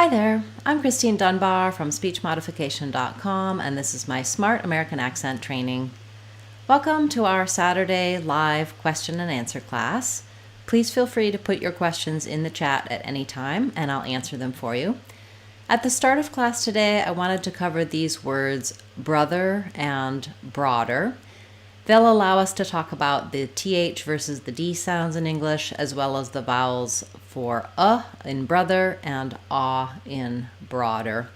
Hi there, I'm Christine Dunbar from speechmodification.com, and this is my Smart American Accent training. Welcome to our Saturday live question and answer class. Please feel free to put your questions in the chat at any time, and I'll answer them for you. At the start of class today, I wanted to cover these words brother and broader. They'll allow us to talk about the TH versus the D sounds in English, as well as the vowels for in brother and in broader.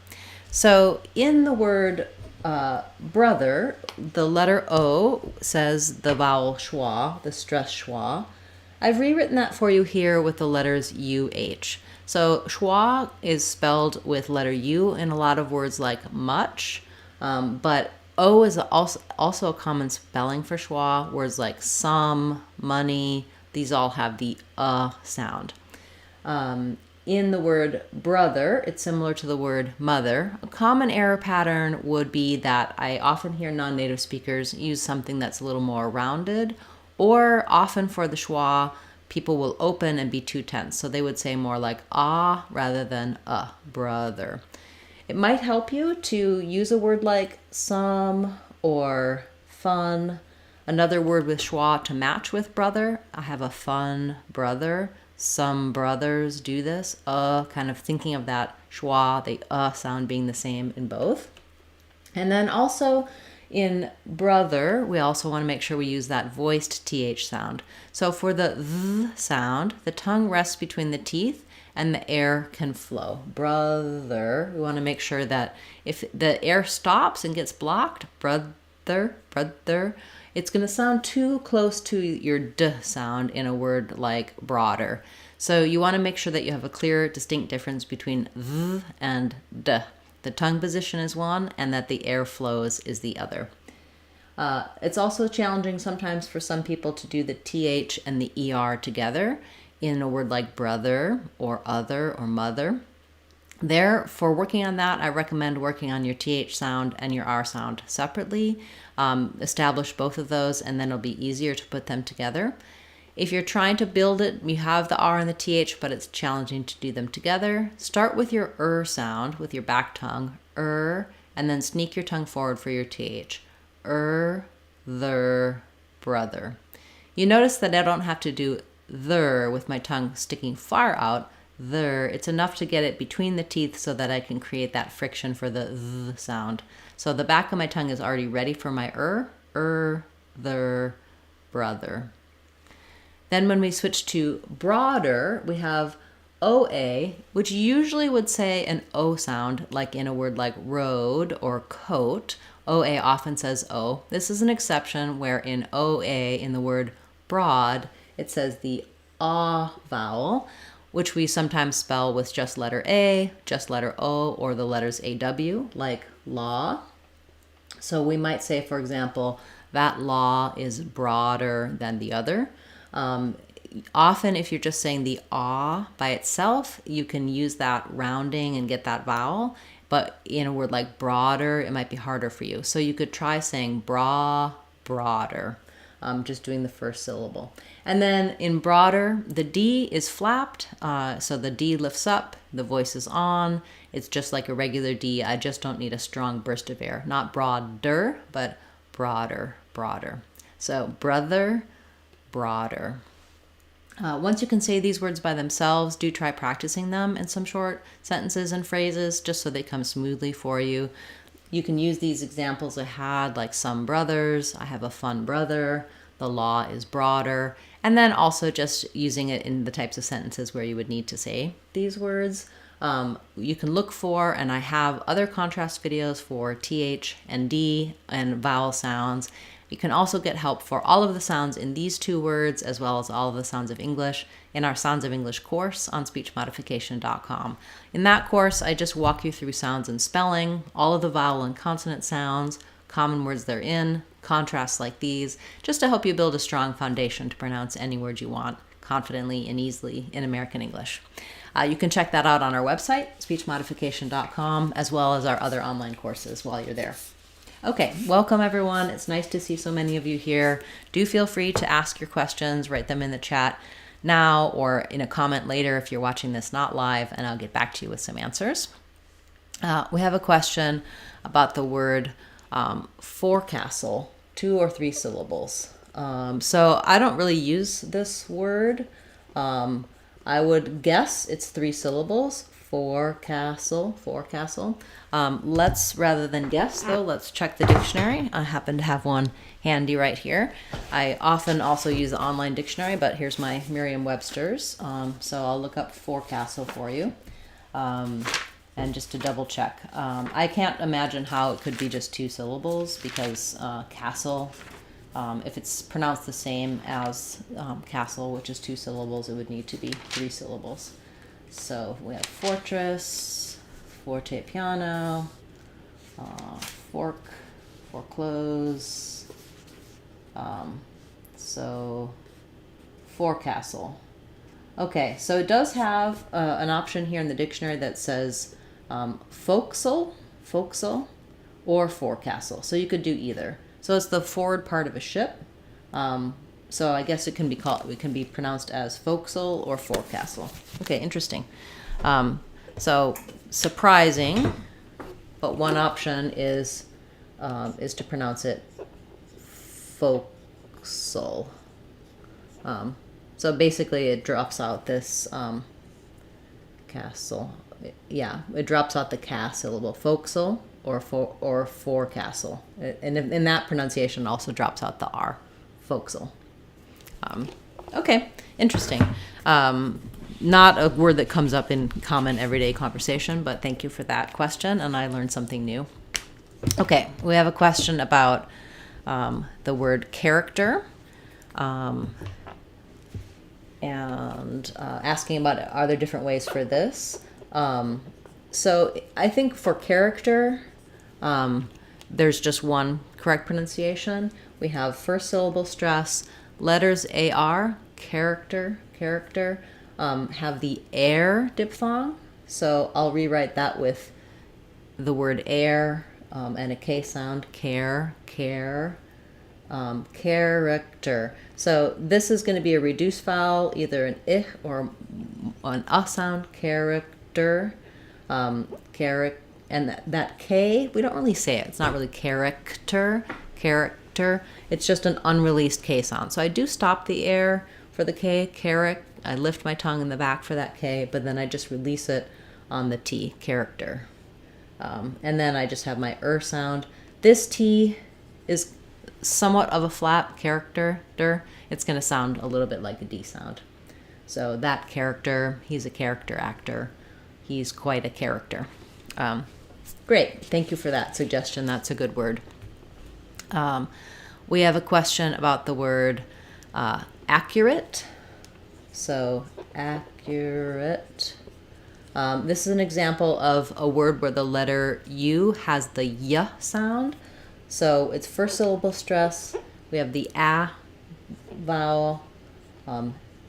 So in the word brother, the letter O says the vowel schwa, the stress schwa. I've rewritten that for you here with the letters UH. So schwa is spelled with letter U in a lot of words like much, but O is also a common spelling for schwa. Words like some, money, these all have the sound. In the word brother, it's similar to the word mother. A common error pattern would be that I often hear non-native speakers use something that's a little more rounded, or often for the schwa, people will open and be too tense. So they would say more like rather than brother. It might help you to use a word like some or fun, another word with schwa to match with brother. I have a fun brother. Some brothers do this. Kind of thinking of that schwa, the sound being the same in both. And then also in brother, we also want to make sure we use that voiced TH sound. So for the th sound, the tongue rests between the teeth and the air can flow. Brother, we want to make sure that if the air stops and gets blocked, brother, it's going to sound too close to your d sound in a word like broader. So you want to make sure that you have a clear, distinct difference between th and d. The tongue position is one, and that the air flows is the other. It's also challenging sometimes for some people to do the th and the er together in a word like brother or other or mother. For working on that, I recommend working on your th sound and your r sound separately. Establish both of those, and then it'll be easier to put them together. If you're trying to build it, you have the r and the th, but it's challenging to do them together. Start with your sound with your back tongue, and then sneak your tongue forward for your th. Their, brother. You notice that I don't have to do there with my tongue sticking far out. There, it's enough to get it between the teeth so that I can create that friction for the th sound. So the back of my tongue is already ready for my their, brother. Then when we switch to broader, we have OA, which usually would say an O sound, like in a word like road or coat. OA often says O. This is an exception where in OA, in the word broad, it says the vowel, which we sometimes spell with just letter A, just letter O, or the letters AW, like law. So we might say, for example, that law is broader than the other. Often, if you're just saying the by itself, you can use that rounding and get that vowel. But in a word like broader, it might be harder for you. So you could try saying broader. Just doing the first syllable. And then in broader, the D is flapped, so the D lifts up, the voice is on. It's just like a regular D. I just don't need a strong burst of air. Not broader, but broader. So brother, broader. Once you can say these words by themselves, do try practicing them in some short sentences and phrases just so they come smoothly for you. You can use these examples I had, like some brothers, I have a fun brother, the law is broader, and then also just using it in the types of sentences where you would need to say these words. You can look for, and I have other contrast videos for TH and D and vowel sounds. You can also get help for all of the sounds in these two words, as well as all of the sounds of English in our Sounds of English course on speechmodification.com. In that course, I just walk you through sounds and spelling, all of the vowel and consonant sounds, common words they're in, contrasts like these, just to help you build a strong foundation to pronounce any word you want confidently and easily in American English. You can check that out on our website, speechmodification.com, as well as our other online courses while you're there. Okay, welcome everyone. It's nice to see so many of you here. Do feel free to ask your questions, write them in the chat. now or in a comment later if you're watching this not live, and I'll get back to you with some answers. We have a question about the word forecastle, 2 or 3 syllables. So I don't really use this word. I would guess it's 3 syllables. Forecastle. Let's, rather than guess though, let's check the dictionary. I happen to have one handy right here. I often also use the online dictionary, but here's my Merriam-Webster's. So I'll look up forecastle for you. And just to double check. I can't imagine how it could be just 2 syllables because castle, if it's pronounced the same as castle, which is 2 syllables, it would need to be 3 syllables. So we have fortress, forte piano, fork, foreclose, so forecastle. Okay, so it does have an option here in the dictionary that says forecastle, or forecastle. So you could do either. So it's the forward part of a ship. So I guess it can be pronounced as forecastle or forecastle. Okay, interesting. So surprising, but one option is to pronounce it forecastle. So basically it drops out this castle. Yeah, it drops out the ca syllable, forecastle or forecastle. And in that pronunciation also drops out the R, forecastle. Okay, interesting. Not a word that comes up in common everyday conversation, but thank you for that question, and I learned something new. Okay, we have a question about the word character. And asking about, are there different ways for this? So I think for character, there's just one correct pronunciation. We have first syllable stress, letters AR, character, have the air diphthong. So I'll rewrite that with the word air and a K sound, care, character. So this is going to be a reduced vowel, either an I or an sound, character. And that K, we don't really say it. It's not really character. It's just an unreleased K sound. So I do stop the air for the K, I lift my tongue in the back for that K, but then I just release it on the T, character. And then I just have my sound. This T is somewhat of a flat character. It's going to sound a little bit like a D sound. So that character, he's a character actor. He's quite a character. Great. Thank you for that suggestion. That's a good word. We have a question about the word accurate. So accurate. This is an example of a word where the letter U has the Y sound. So it's first syllable stress. We have the A vowel,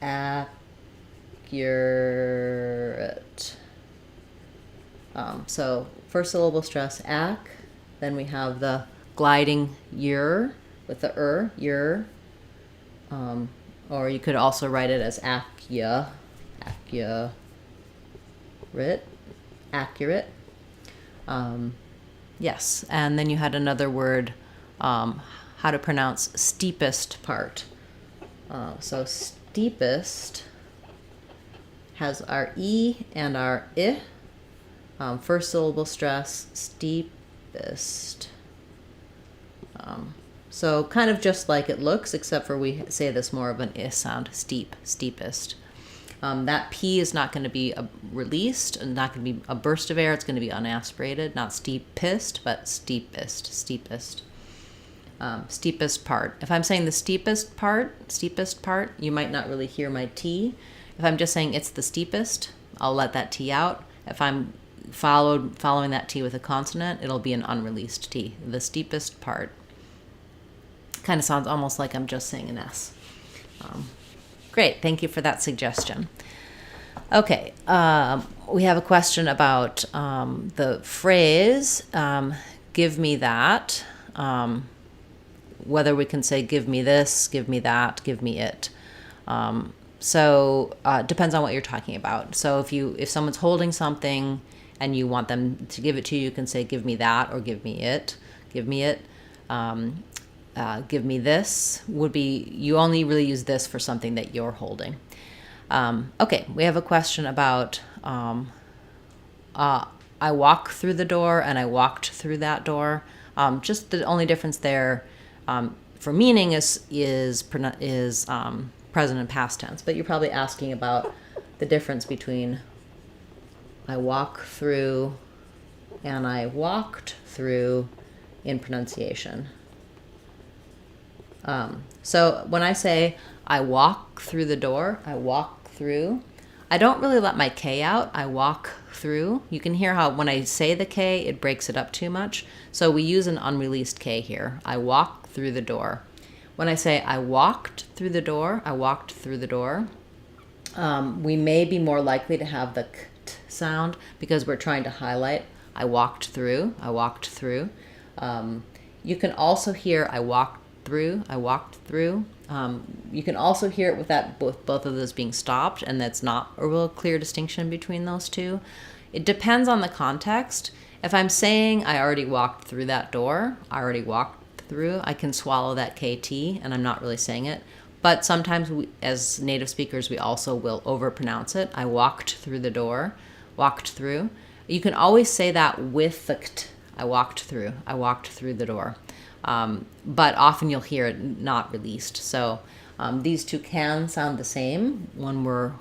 accurate. So first syllable stress, ac. Then we have the gliding yer with the yer. Or you could also write it as accurate. Yes, and then you had another word, how to pronounce steepest part. So steepest has our E and our I. First syllable stress, steepest. So kind of just like it looks, except for we say this more of an I sound, steepest. That P is not going to be released, and not going to be a burst of air. It's going to be unaspirated, not steepest, but steepest. Steepest part. If I'm saying the steepest part, you might not really hear my T. If I'm just saying it's the steepest, I'll let that T out. If I'm following that T with a consonant, it'll be an unreleased T. The steepest part. Kind of sounds almost like I'm just saying an S. Great, thank you for that suggestion. Okay, we have a question about the phrase, give me that, whether we can say give me this, give me that, give me it. depends on what you're talking about. So if someone's holding something and you want them to give it to you, you can say, give me that, or give me it. Give me it. Give me this would be, you only really use this for something that you're holding. Okay, we have a question about I walk through the door and I walked through that door. Just the only difference there for meaning is present and past tense. But you're probably asking about the difference between I walk through and I walked through in pronunciation. So when I say I walk through the door, I walk through, I don't really let my K out. I walk through. You can hear how when I say the K, it breaks it up too much. So we use an unreleased K here. I walk through the door. When I say I walked through the door, I walked through the door, we may be more likely to have the K sound because we're trying to highlight I walked through, I walked through. You can also hear I walked through, I walked through. You can also hear it with that both of those being stopped, and that's not a real clear distinction between those two. It depends on the context. If I'm saying I already walked through that door, I already walked through, I can swallow that KT and I'm not really saying it. But sometimes we, as native speakers, we also will overpronounce it. I walked through the door, walked through. You can always say that with the kt. I walked through the door. But often you'll hear it not released. So these two can sound the same when we're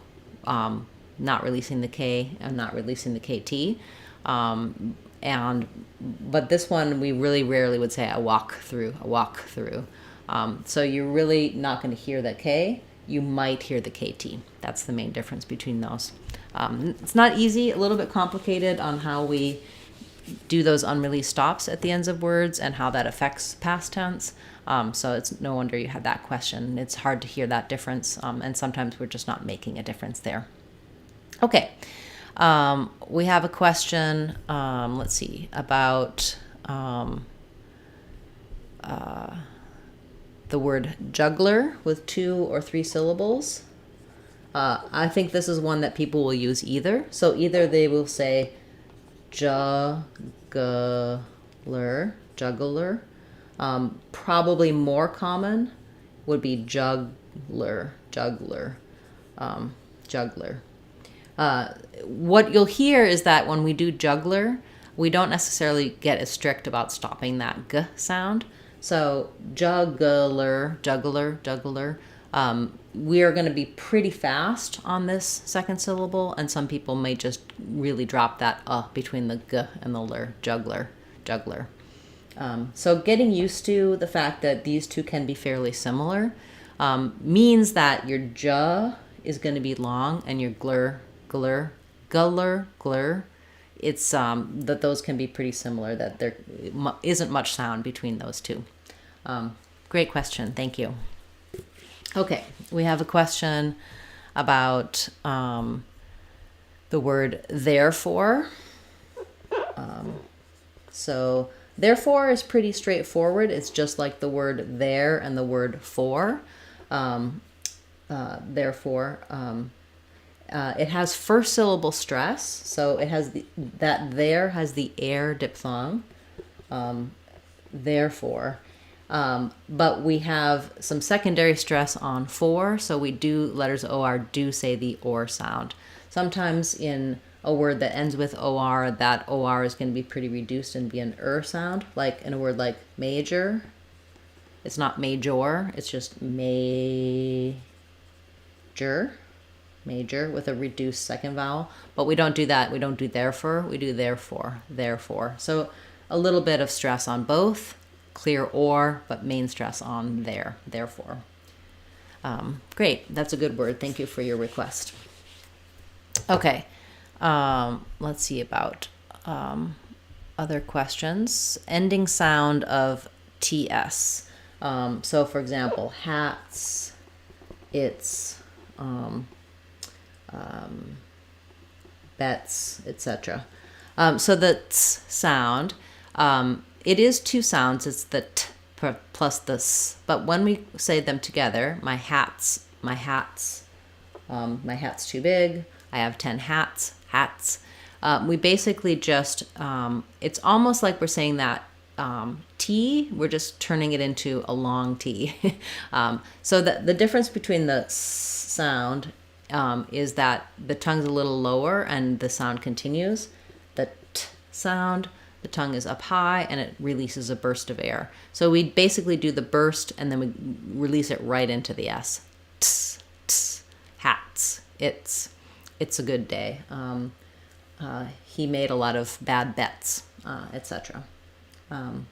not releasing the K and not releasing the KT. But this one we really rarely would say I walk through, I walk through. So you're really not going to hear the K. You might hear the KT. That's the main difference between those. It's not easy, a little bit complicated on how we do those unreleased stops at the ends of words and how that affects past tense. So it's no wonder you had that question. It's hard to hear that difference, and sometimes we're just not making a difference there. Okay, we have a question, let's see, about the word juggler with 2 or 3 syllables. I think this is one that people will use either. So either they will say juggler. Probably more common would be juggler. What you'll hear is that when we do juggler, we don't necessarily get as strict about stopping that g sound. So juggler. We are going to be pretty fast on this second syllable, and some people may just really drop that between the g and the ler, juggler. So getting used to the fact that these two can be fairly similar means that your j is going to be long and your glur, it's that those can be pretty similar, that there isn't much sound between those two. Great question. Thank you. Okay, we have a question about the word therefore. So therefore is pretty straightforward. It's just like the word there and the word for. Therefore, it has first syllable stress, so it has that there has the air diphthong. Therefore. But we have some secondary stress on for, so we do, letters OR do say the or sound. Sometimes in a word that ends with OR, that OR is going to be pretty reduced and be an sound, like in a word like major. It's not major, it's just major with a reduced second vowel. But we don't do that, we don't do therefore, we do therefore. So a little bit of stress on both. Clear or, but main stress on therefore. Great, that's a good word. Thank you for your request. Okay, let's see about other questions. Ending sound of TS. So for example, hats, its, bets, etc. So the ts sound, it is 2 sounds. It's the t plus the s. But when we say them together, my hats, My hat's too big. I have 10 hats. We basically just, it's almost like we're saying that T, we're just turning it into a long T. So the difference between the S sound is that the tongue's a little lower and the sound continues. The T sound, the tongue is up high and it releases a burst of air. So we basically do the burst and then we release it right into the S. Tss, tss, hats. It's a good day. He made a lot of bad bets, etc.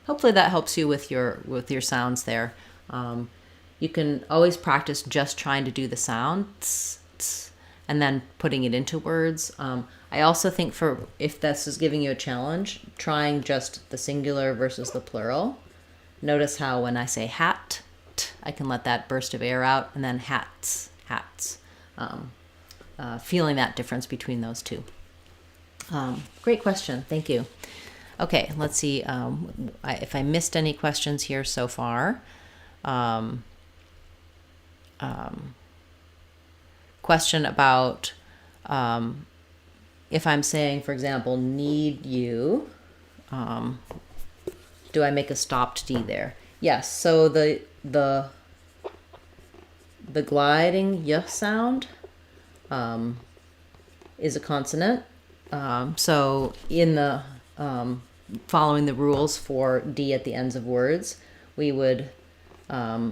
Hopefully that helps you with your sounds there. You can always practice just trying to do the sound tss, tss, and then putting it into words. I also think if this is giving you a challenge, trying just the singular versus the plural. Notice how when I say hat, I can let that burst of air out, and then hats. Feeling that difference between those two. Great question. Thank you. Okay, let's see if I missed any questions here so far. Question about if I'm saying, for example, need you, do I make a stopped D there? Yes, so the gliding y sound is a consonant. So in the following the rules for D at the ends of words, we would I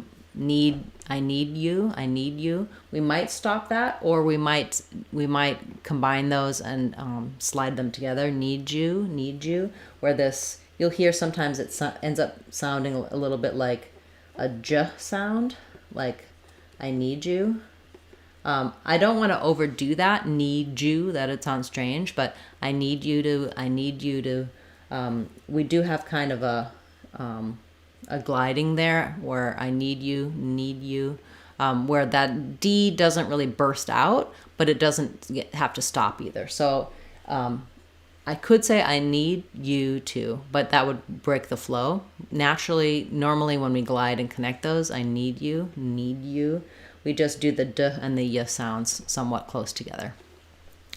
need you. We might stop that, or we might combine those and slide them together. Need you. Where this, you'll hear sometimes it ends up sounding a little bit like a j sound, like I need you. I don't want to overdo that. Need you, that it sounds strange, but I need you to. We do have kind of a gliding there where I need you, where that D doesn't really burst out, but it doesn't have to stop either. So I could say I need you to, but that would break the flow. Normally when we glide and connect those, I need you. We just do the D and the Y sounds somewhat close together.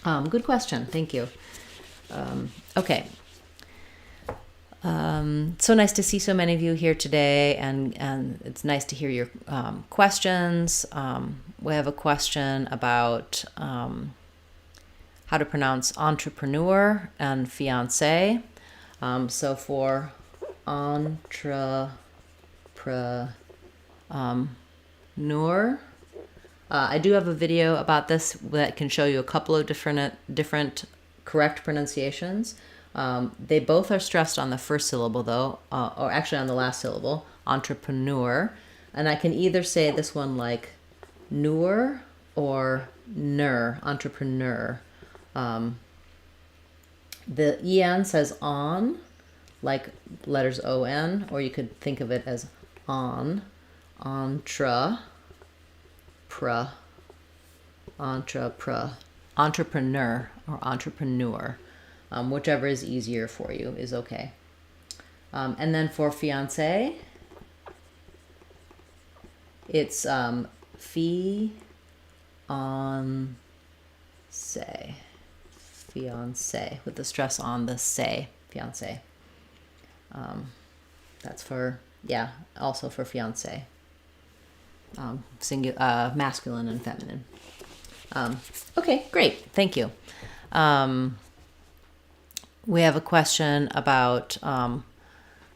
Good question. Thank you. Okay. So nice to see so many of you here today, and it's nice to hear your questions. We have a question about how to pronounce entrepreneur and fiance. So for entrepreneur, I do have a video about this that can show you a couple of different correct pronunciations. They both are stressed on the first syllable though, or actually on the last syllable, entrepreneur. And I can either say this one like nur or ner, entrepreneur. The en says on, like letters on, or you could think of it as on, entrepreneur, or entrepreneur. Whichever is easier for you is okay. And then for fiance, it's fiance, with the stress on the say, fiance. That's for, also for fiance. Masculine and feminine. Okay, great. Thank you. We have a question about,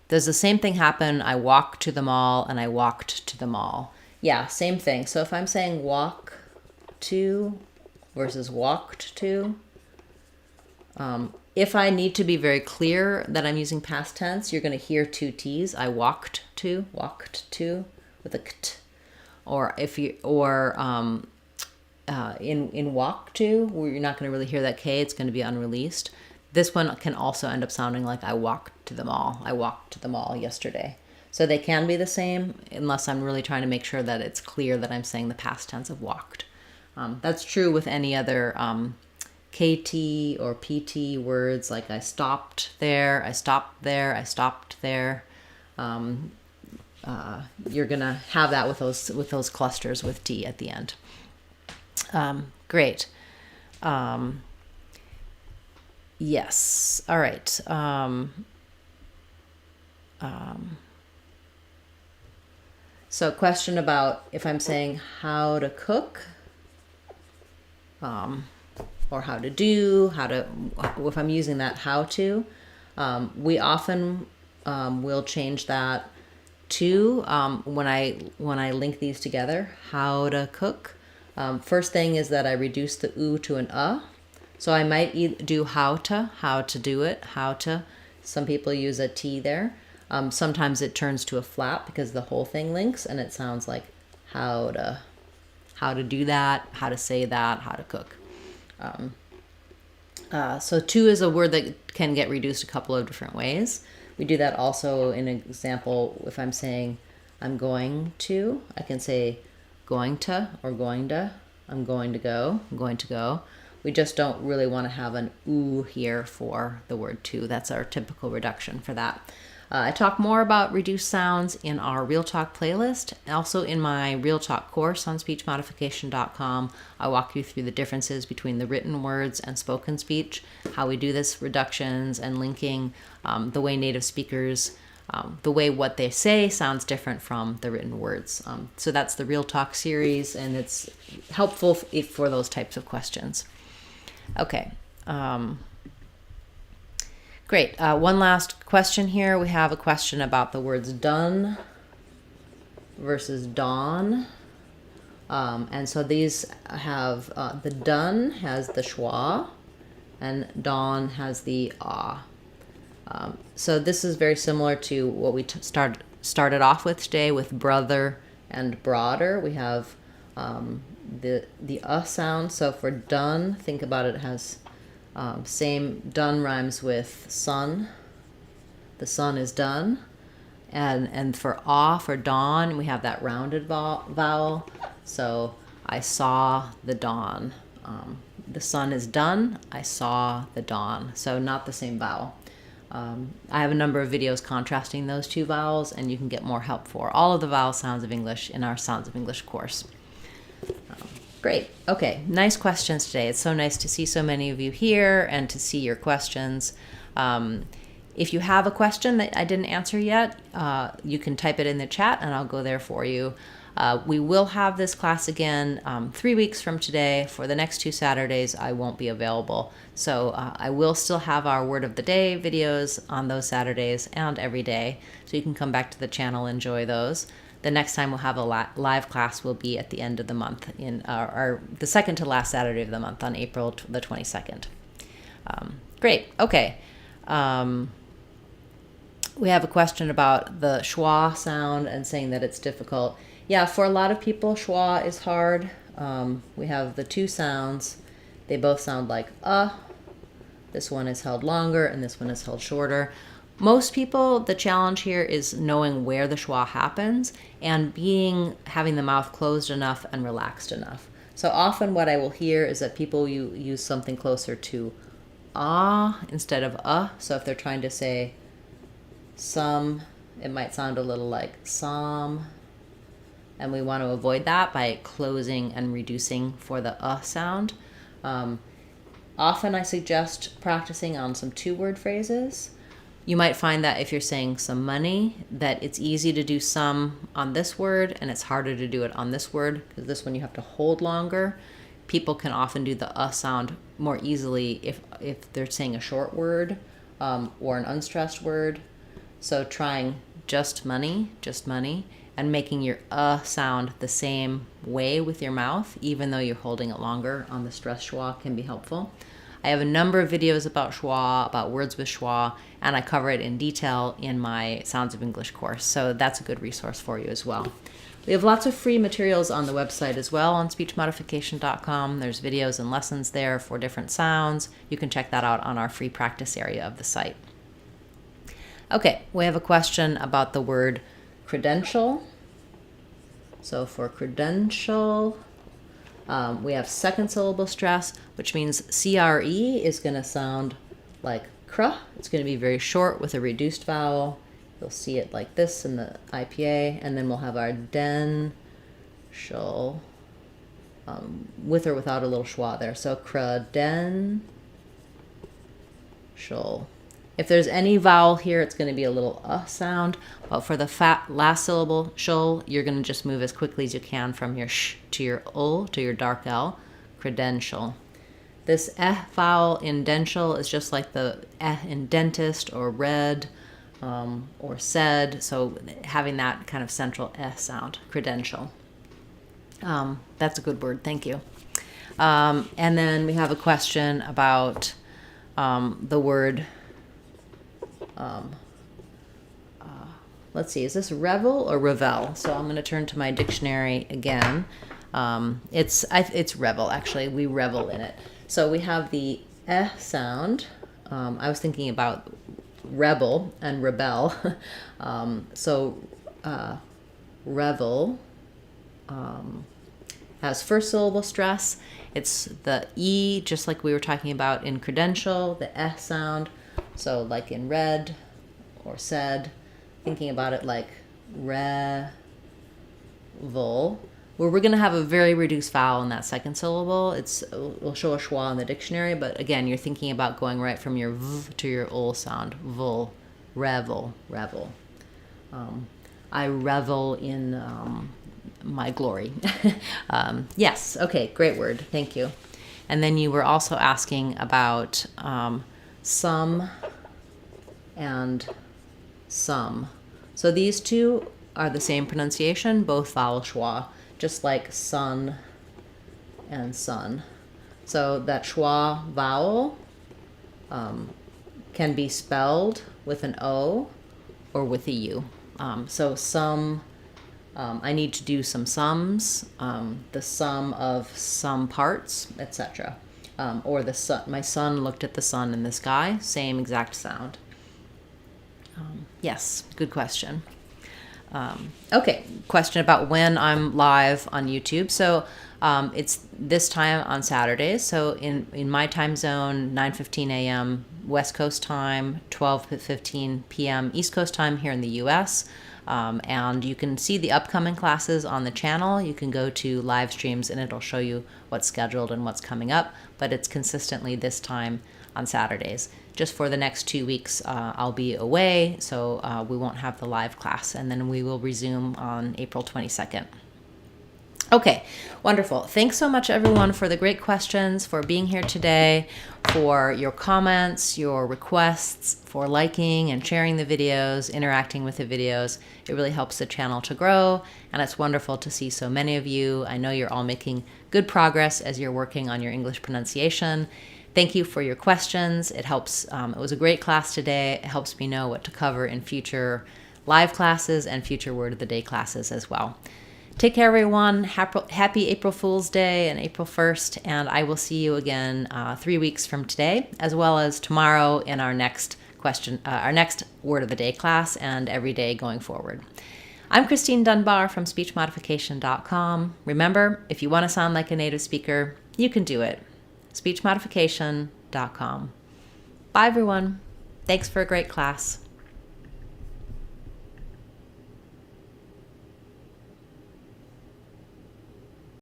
does the same thing happen? I walked to the mall and I walked to the mall. Yeah, same thing. So if I'm saying walk to versus walked to, if I need to be very clear that I'm using past tense, you're going to hear two T's. I walked to with a kt. Or in walk to, where you're not going to really hear that K, it's going to be unreleased. This one can also end up sounding like I walked to the mall. I walked to the mall yesterday. So they can be the same unless I'm really trying to make sure that it's clear that I'm saying the past tense of walked. That's true with any other KT or PT words, like I stopped there, I stopped there, I stopped there. You're gonna have that with those clusters with D at the end. Great. Yes. All right. So a question about if I'm saying how to cook, or how to do, if I'm using that how to, we often will change that to, when I link these together, how to cook. First thing is that I reduce the oo to an So I might do how to do it, how to. Some people use a T there. Sometimes it turns to a flap because the whole thing links and it sounds like how to do that, how to say that, how to cook. So to is a word that can get reduced a couple of different ways. We do that also in an example. If I'm saying I'm going to, I can say going to or going to. I'm going to go. I'm going to go. We just don't really want to have an oo here for the word to. That's our typical reduction for that. I talk more about reduced sounds in our Real Talk playlist. Also in my Real Talk course on speechmodification.com, I walk you through the differences between the written words and spoken speech, how we do this reductions and linking, the way native speakers, the way what they say sounds different from the written words. So that's the Real Talk series, and it's helpful for those types of questions. Okay. Great. One last question here. We have a question about the words done versus dawn. And so these have, the done has the schwa and dawn has the ah. So this is very similar to what we started off with today with brother and broader. We have the sound. So for done, think about it as same. Done rhymes with sun. The sun is done. And for for dawn, we have that rounded vowel. So I saw the dawn. The sun is done. I saw the dawn. So not the same vowel. I have a number of videos contrasting those two vowels, and you can get more help for all of the vowel sounds of English in our Sounds of English course. Great. Okay, nice questions today. It's so nice to see so many of you here and to see your questions. If you have a question that I didn't answer yet, you can type it in the chat and I'll go there for you. We will have this class again 3 weeks from today. For the next 2 Saturdays, I won't be available. So I will still have our Word of the Day videos on those Saturdays and every day. So you can come back to the channel and enjoy those. The next time we'll have a live class will be at the end of the month, in the second to last Saturday of the month on April the 22nd. Great. Okay. We have a question about the schwa sound and saying that it's difficult. Yeah, for a lot of people, schwa is hard. We have the two sounds. They both sound like This one is held longer and this one is held shorter. Most people, the challenge here is knowing where the schwa happens and having the mouth closed enough and relaxed enough. So often what I will hear is that people use something closer to instead of So if they're trying to say some, it might sound a little like some. And we want to avoid that by closing and reducing for the sound. Often I suggest practicing on some 2-word phrases. You might find that if you're saying some money, that it's easy to do some on this word and it's harder to do it on this word because this one you have to hold longer. People can often do the sound more easily if they're saying a short word or an unstressed word. So trying just money, and making your sound the same way with your mouth, even though you're holding it longer on the stress schwa, can be helpful. I have a number of videos about schwa, about words with schwa, and I cover it in detail in my Sounds of English course, so that's a good resource for you as well. We have lots of free materials on the website as well on speechmodification.com. There's videos and lessons there for different sounds. You can check that out on our free practice area of the site. Okay, we have a question about the word credential. So for credential, we have second syllable stress, which means CRE is going to sound like cr. It's going to be very short with a reduced vowel. You'll see it like this in the IPA, and then we'll have our den, shul, with or without a little schwa there. So credential. If there's any vowel here, it's going to be a little sound, but for the last syllable, shul, you're going to just move as quickly as you can from your sh to your ul to your dark L, credential. This vowel in dential is just like the in dentist or read or said, so having that kind of central sound, credential. That's a good word, thank you. And then we have a question about the word, let's see, is this revel or revel? So I'm going to turn to my dictionary again. It's revel, actually. We revel in it. So we have the sound. I was thinking about rebel and rebel. Revel has first syllable stress. It's the E, just like we were talking about in credential, the sound. So like in read or said, thinking about it like revel, where we're going to have a very reduced vowel in that second syllable. We'll show a schwa in the dictionary, but again, you're thinking about going right from your v to your ul sound. Vul, revel. I revel in my glory. Yes, okay, great word, thank you. And then you were also asking about some and some. So these two are the same pronunciation, both vowel schwa, just like sun and sun. So that schwa vowel can be spelled with an O or with a U. So some, I need to do some sums, the sum of some parts, etc. Or the sun, my son looked at the sun in the sky, same exact sound. Yes, good question. Okay, question about when I'm live on YouTube. So it's this time on Saturdays. So in my time zone, 9:15 a.m. West Coast time, 12:15 p.m. East Coast time here in the U.S. And you can see the upcoming classes on the channel. You can go to live streams and it'll show you what's scheduled and what's coming up, but it's consistently this time on Saturdays. Just for the next 2 weeks, I'll be away, so we won't have the live class, and then we will resume on April 22nd. Okay, wonderful. Thanks so much, everyone, for the great questions, for being here today, for your comments, your requests, for liking and sharing the videos, interacting with the videos. It really helps the channel to grow, and it's wonderful to see so many of you. I know you're all making good progress as you're working on your English pronunciation. Thank you for your questions. It helps. It was a great class today. It helps me know what to cover in future live classes and future Word of the Day classes as well. Take care, everyone. Happy April Fool's Day and April 1st, and I will see you again 3 weeks from today, as well as tomorrow in our next Word of the Day class and every day going forward. I'm Christine Dunbar from speechmodification.com. Remember, if you want to sound like a native speaker, you can do it. speechmodification.com. Bye, everyone. Thanks for a great class.